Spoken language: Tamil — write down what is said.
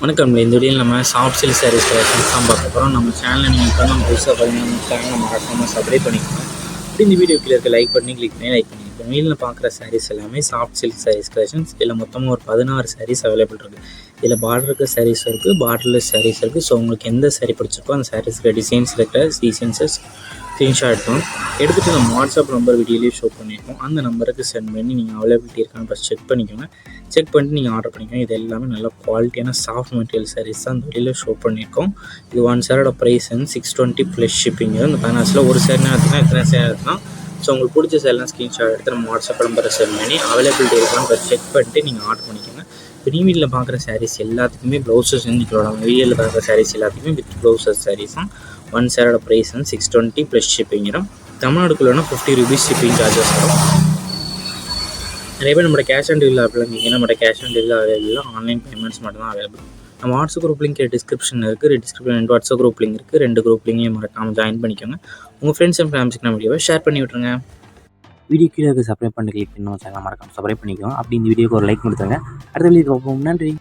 வணக்கம். இந்த வீடியோவில் நம்ம சாஃப்ட் சில்க் சாரீஸ் கலெக்ஷன்ஸ் தான் பார்க்க போகிறோம். நம்ம சேனலை நீங்கள் இப்போ தான் புதுசாக பார்த்தீங்கன்னா நம்ம சேனலை மறக்காமல் சப்ஸ்கிரைப் பண்ணிக்கோங்க. அப்படி இந்த வீடியோ கீழே இருக்க லைக் பண்ணி கிளிக் பண்ணி லைக் பண்ணிக்கோங்க. வீடியோவில் பார்க்குற சாரீஸ் எல்லாமே சாஃப்ட் சில்க் சாரீஸ் கலெக்ஷன்ஸ். இதில் மொத்தமாக ஒரு 16 சாரீஸ் அவைலபிள் இருக்குது. இதில் பார்டருக்கு சாரீஸ் இருக்குது, பார்டர்லெஸ் சாரீஸ் இருக்குது. ஸோ உங்களுக்கு எந்த சாரீ பிடிச்சிருக்கோ அந்த சாரீஸ்க்கு டிசைன்ஸ் இருக்கிற டிசைன்ஸஸ் ஸ்க்ரீன்ஷாட் எடுத்துகிட்டு நம்ம வாட்ஸ்அப் நம்பர் வீடியோலேயே ஷோ பண்ணியிருக்கோம். அந்த நம்பருக்கு சென்ட் பண்ணி நீங்கள் அவைலபிலிட்டி இருக்கான்னு ஃபஸ்ட் செக் பண்ணிக்கோங்க. செக் பண்ணிட்டு நீங்கள் ஆர்டர் பண்ணிக்கோங்க. இது எல்லாமே நல்ல குவாலிட்டியான சாஃப்ட் மெட்டீரியல் சாரீஸ் தான் அந்த வெளியில் ஷோ பண்ணியிருக்கோம். இது ஒன் சாரோட ப்ரைஸ் வந்து 620 ப்ளஸ் ஷிப்பிங். இந்த ஃபைனான்ஸில் ஒரு சேரீனா எடுத்துனா எத்தனை சேரீ எடுத்துனா ஸோ உங்களுக்கு பிடிச்ச சேரீலாம் ஸ்க்ரீன்ஷாட் எடுத்து நம்ம வாட்ஸ்அப் நம்பரை சென்ட் பண்ணி அவைலபிலிட்டி இருக்கான்னு ஃபஸ்ட் செக் பண்ணிட்டு நீங்கள் ஆர்டர் பண்ணிக்கோங்க. இப்போ வீட்டில் பார்க்குற சாரீஸ் எல்லாத்துக்குமே ப்ளவுசஸ் வந்து வீடியோவில் பார்க்குற சாரீஸ் எல்லாத்துக்குமே வித் ப்ளவுசஸ் சாரீஸ் தான். ஒன் சாரோட ப்ரைஸ் வந்து 620 ப்ளஸ் ஷிப்பிங் வரும். தமிழ்நாடுக்குள்ளனா 50 ரூபீஸ் ஷிப்பிங் சார்ஜஸ் வரும். நிறைய பேர் நம்ம கேஷ் ஆன் டெலிவரி அவைலபிள் நம்ம cash on delivery available, online payments மட்டும் தான் அவைலபிள். நம்ம வாட்ஸ்அப் குரூப் லிங்க் டிஸ்கிரிப்ஷன் இருக்குது. டிஸ்கிரிப்ஷன் 2 வாட்ஸ்அப் குரூப் லிங்க் இருக்குது. 2 குரூப் லிங்கையும் மறக்காமல் ஜாயின் பண்ணிக்கோங்க. உங்கள் ஃப்ரெண்ட்ஸ் அண்ட் ஃபேமிலிக்கு நம்ம வீடியோவை ஷேர் பண்ணி விட்ருங்க. வீடியோ கீழே சப்ஸ்கிரைப் பண்ணி கிளிக் பண்ணி சேனல் மறக்காமல் சப்ஸ்கிரைப் பண்ணிக்கோங்க. அப்படி இந்த வீடியோக்கு ஒரு லைக் கொடுத்துருங்க. அடுத்த வீடியோ பார்ப்போம். நன்றி.